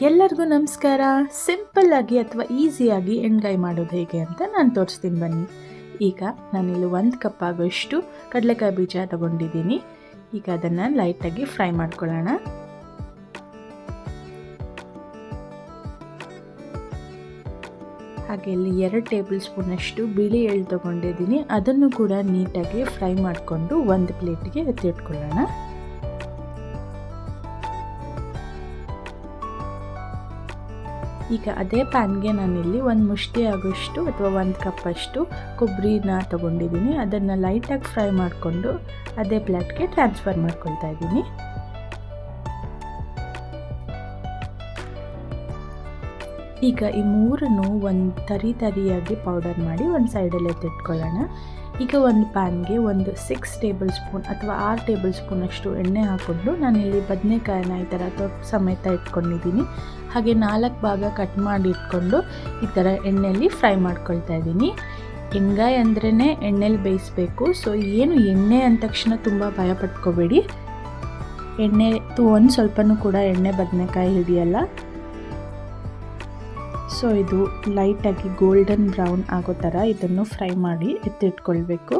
ಎಲ್ಲರಿಗೂ ನಮಸ್ಕಾರ. ಸಿಂಪಲ್ಲಾಗಿ ಅಥವಾ ಈಸಿಯಾಗಿ ಎಣ್ಗಾಯಿ ಮಾಡೋದು ಹೇಗೆ ಅಂತ ನಾನು ತೋರಿಸ್ತೀನಿ ಬನ್ನಿ. ಈಗ ನಾನಿಲ್ಲಿ 1 ಕಪ್ ಆಗೋಷ್ಟು ಕಡಲೆಕಾಯಿ ಬೀಜ ತಗೊಂಡಿದ್ದೀನಿ. ಈಗ ಅದನ್ನು ಲೈಟಾಗಿ ಫ್ರೈ ಮಾಡ್ಕೊಳ್ಳೋಣ. ಹಾಗೆ ಇಲ್ಲಿ 2 ಟೇಬಲ್ ಸ್ಪೂನಷ್ಟು ಬಿಳಿ ಎಳ್ಳು ತೊಗೊಂಡಿದ್ದೀನಿ. ಅದನ್ನು ಕೂಡ ನೀಟಾಗಿ ಫ್ರೈ ಮಾಡಿಕೊಂಡು ಒಂದು ಪ್ಲೇಟ್ಗೆ ಎತ್ತಿಟ್ಕೊಳ್ಳೋಣ. ಈಗ ಅದೇ ಪ್ಯಾನ್ಗೆ ನಾನಿಲ್ಲಿ ಒಂದು ಮುಷ್ಟಿ ಆಗೋಷ್ಟು ಅಥವಾ 1 ಕಪ್ಪಷ್ಟು ಕೊಬ್ಬರಿನ ತೊಗೊಂಡಿದ್ದೀನಿ. ಅದನ್ನು ಲೈಟಾಗಿ ಫ್ರೈ ಮಾಡಿಕೊಂಡು ಅದೇ ಪ್ಲೇಟ್ಗೆ ಟ್ರಾನ್ಸ್ಫರ್ ಮಾಡ್ಕೊಳ್ತಾ ಇದ್ದೀನಿ. ಈಗ ಈ ಮೂರನ್ನು ಒಂದು ತರಿಯಾಗಿ ಪೌಡರ್ ಮಾಡಿ ಒಂದು ಸೈಡಲ್ಲಿ ಎತ್ತಿಟ್ಕೊಳ್ಳೋಣ. ಈಗ ಒಂದು ಪ್ಯಾನ್ಗೆ ಒಂದು 6 ಟೇಬಲ್ ಸ್ಪೂನ್ ಅಥವಾ 6 ಟೇಬಲ್ ಸ್ಪೂನಷ್ಟು ಎಣ್ಣೆ ಹಾಕ್ಕೊಂಡು ನಾನಿಲ್ಲಿ ಬದನೆಕಾಯಿನ ಈ ಥರ ಸಮೇತ ಇಟ್ಕೊಂಡಿದ್ದೀನಿ. ಹಾಗೆ 4 ಭಾಗ ಕಟ್ ಮಾಡಿ ಇಟ್ಕೊಂಡು ಈ ಥರ ಎಣ್ಣೆಯಲ್ಲಿ ಫ್ರೈ ಮಾಡ್ಕೊಳ್ತಾ ಇದ್ದೀನಿ. ಎಣ್ಗಾಯಿ ಅಂದ್ರೇ ಎಣ್ಣೆಲಿ ಬೇಯಿಸಬೇಕು. ಸೊ ಏನು ಎಣ್ಣೆ ಅಂದ ತಕ್ಷಣ ತುಂಬ ಭಯ ಪಟ್ಕೋಬೇಡಿ. ಎಣ್ಣೆ ಒಂದು ಸ್ವಲ್ಪನೂ ಕೂಡ ಎಣ್ಣೆ ಬದನೆಕಾಯಿ ಹಿಡಿಯಲ್ಲ. ಸೊ ಇದು ಲೈಟಾಗಿ ಗೋಲ್ಡನ್ ಬ್ರೌನ್ ಆಗೋ ಥರ ಇದನ್ನು ಫ್ರೈ ಮಾಡಿ ಎತ್ತಿಟ್ಕೊಳ್ಬೇಕು.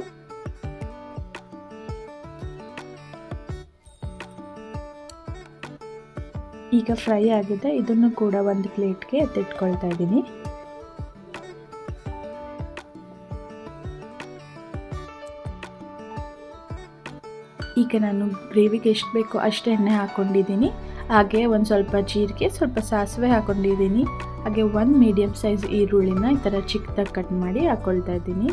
ಈಗ ಫ್ರೈ ಆಗಿದೆ. ಇದನ್ನು ಕೂಡ ಒಂದು ಪ್ಲೇಟ್ಗೆ ಎತ್ತಿಟ್ಕೊಳ್ತಾ ಇದ್ದೀನಿ. ಈಗ ನಾನು ಗ್ರೇವಿಗೆ ಎಷ್ಟು ಬೇಕೋ ಅಷ್ಟು ಎಣ್ಣೆ ಹಾಕ್ಕೊಂಡಿದ್ದೀನಿ. ಹಾಗೆ ಒಂದು ಸ್ವಲ್ಪ ಜೀರಿಗೆ, ಸ್ವಲ್ಪ ಸಾಸಿವೆ ಹಾಕ್ಕೊಂಡಿದ್ದೀನಿ. ಹಾಗೆ 1 ಮೀಡಿಯಮ್ ಸೈಜ್ ಈರುಳ್ಳಿನ ಈ ಥರ ಚಿಕ್ಕದಾಗಿ ಕಟ್ ಮಾಡಿ ಹಾಕ್ಕೊಳ್ತಾ ಇದ್ದೀನಿ.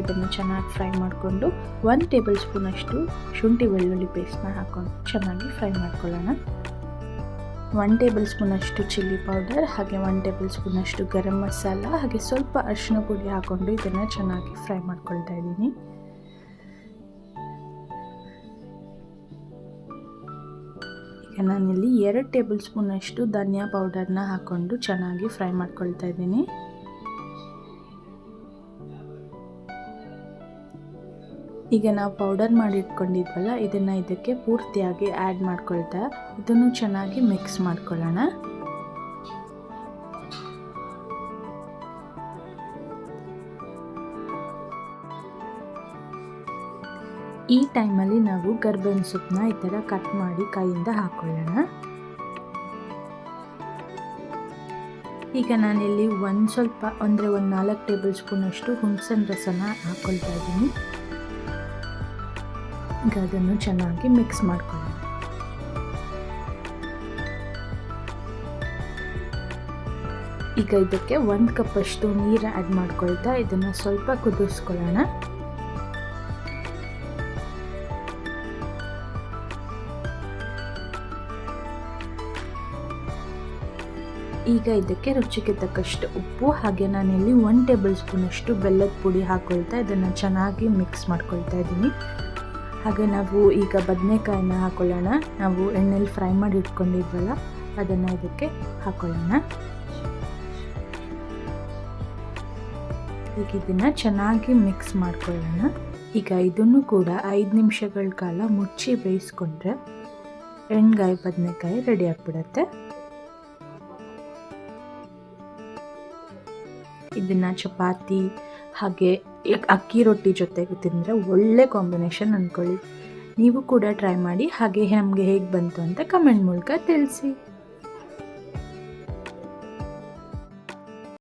ಇದನ್ನು ಚೆನ್ನಾಗಿ ಫ್ರೈ ಮಾಡಿಕೊಂಡು 1 ಟೇಬಲ್ ಸ್ಪೂನಷ್ಟು ಶುಂಠಿ ಬೆಳ್ಳುಳ್ಳಿ ಪೇಸ್ಟ್ನ ಹಾಕ್ಕೊಂಡು ಚೆನ್ನಾಗಿ ಫ್ರೈ ಮಾಡ್ಕೊಳ್ಳೋಣ. 1 ಟೇಬಲ್ ಸ್ಪೂನಷ್ಟು ಚಿಲ್ಲಿ ಪೌಡರ್, ಹಾಗೆ 1 ಟೇಬಲ್ ಸ್ಪೂನಷ್ಟು ಗರಂ ಮಸಾಲ, ಹಾಗೆ ಸ್ವಲ್ಪ ಅರಿಶಿನ ಪುಡಿ ಹಾಕ್ಕೊಂಡು ಇದನ್ನು ಚೆನ್ನಾಗಿ ಫ್ರೈ ಮಾಡ್ಕೊಳ್ತಾ ಇದ್ದೀನಿ. ಈಗ ನಾನಿಲ್ಲಿ 2 ಟೇಬಲ್ ಸ್ಪೂನಷ್ಟು ಧನಿಯಾ ಪೌಡರ್ನ ಹಾಕ್ಕೊಂಡು ಚೆನ್ನಾಗಿ ಫ್ರೈ ಮಾಡ್ಕೊಳ್ತಾ ಇದ್ದೀನಿ. ಈಗ ನಾವು ಪೌಡರ್ ಮಾಡಿ ಇಟ್ಕೊಂಡಿದ್ವಲ್ಲ, ಇದನ್ನು ಇದಕ್ಕೆ ಪೂರ್ತಿಯಾಗಿ ಆ್ಯಡ್ ಮಾಡ್ಕೊಳ್ತಾ ಇದನ್ನು ಚೆನ್ನಾಗಿ ಮಿಕ್ಸ್ ಮಾಡ್ಕೊಳ್ಳೋಣ. ಈ ಟೈಮಲ್ಲಿ ನಾವು ಕರ್ಬೇವಿನ ಸೊಪ್ಪನ್ನ ಈ ಥರ ಕಟ್ ಮಾಡಿ ಕೈಯಿಂದ ಹಾಕ್ಕೊಳ್ಳೋಣ. ಈಗ ನಾನಿಲ್ಲಿ ಸ್ವಲ್ಪ ಅಂದರೆ ಒಂದು 4 ಟೇಬಲ್ ಸ್ಪೂನಷ್ಟು ಹುಣಸೆಹಣ್ಣು ರಸನ ಹಾಕ್ಕೊಳ್ತಾ ಇದ್ದೀನಿ. ಈಗ ಅದನ್ನು ಚೆನ್ನಾಗಿ ಮಿಕ್ಸ್ ಮಾಡ್ಕೊಳ್ಳೋಣ. ಈಗ ಇದಕ್ಕೆ 1 ಕಪ್ಪಷ್ಟು ನೀರು ಆ್ಯಡ್ ಮಾಡ್ಕೊಳ್ತಾ ಇದನ್ನು ಸ್ವಲ್ಪ ಕುದಿಸ್ಕೊಳ್ಳೋಣ. ಈಗ ಇದಕ್ಕೆ ರುಚಿಗೆ ತಕ್ಕಷ್ಟು ಉಪ್ಪು, ಹಾಗೆ ನಾನಿಲ್ಲಿ 1 ಟೇಬಲ್ ಸ್ಪೂನಷ್ಟು ಬೆಲ್ಲದ ಪುಡಿ ಹಾಕ್ಕೊಳ್ತಾ ಇದನ್ನು ಚೆನ್ನಾಗಿ ಮಿಕ್ಸ್ ಮಾಡ್ಕೊಳ್ತಾ ಇದ್ದೀನಿ. ಹಾಗೆ ನಾವು ಈಗ ಬದನೆಕಾಯಿನ ಹಾಕ್ಕೊಳ್ಳೋಣ. ನಾವು ಎಣ್ಣೆಲಿ ಫ್ರೈ ಮಾಡಿ ಇಟ್ಕೊಂಡಿದ್ವಲ್ಲ ಅದನ್ನು ಇದಕ್ಕೆ ಹಾಕ್ಕೊಳ್ಳೋಣ. ಈಗ ಇದನ್ನು ಚೆನ್ನಾಗಿ ಮಿಕ್ಸ್ ಮಾಡ್ಕೊಳ್ಳೋಣ. ಈಗ ಇದನ್ನು ಕೂಡ 5 ನಿಮಿಷಗಳ ಕಾಲ ಮುಚ್ಚಿ ಬೇಯಿಸ್ಕೊಂಡ್ರೆ ಎಣ್ಗಾಯಿ ಬದನೆಕಾಯಿ ರೆಡಿ ಆಗಿಬಿಡುತ್ತೆ. ಇದನ್ನು ಚಪಾತಿ ಹಾಗೆ ಅಕ್ಕಿ ರೊಟ್ಟಿ ಜೊತೆಗೆ ತಿಂದರೆ ಒಳ್ಳೆ ಕಾಂಬಿನೇಷನ್ ಅಂದ್ಕೊಳ್ಳಿ. ನೀವು ಕೂಡ ಟ್ರೈ ಮಾಡಿ. ಹಾಗೆ ನಮಗೆ ಹೇಗೆ ಬಂತು ಅಂತ ಕಮೆಂಟ್ ಮೂಲಕ ತಿಳಿಸಿ.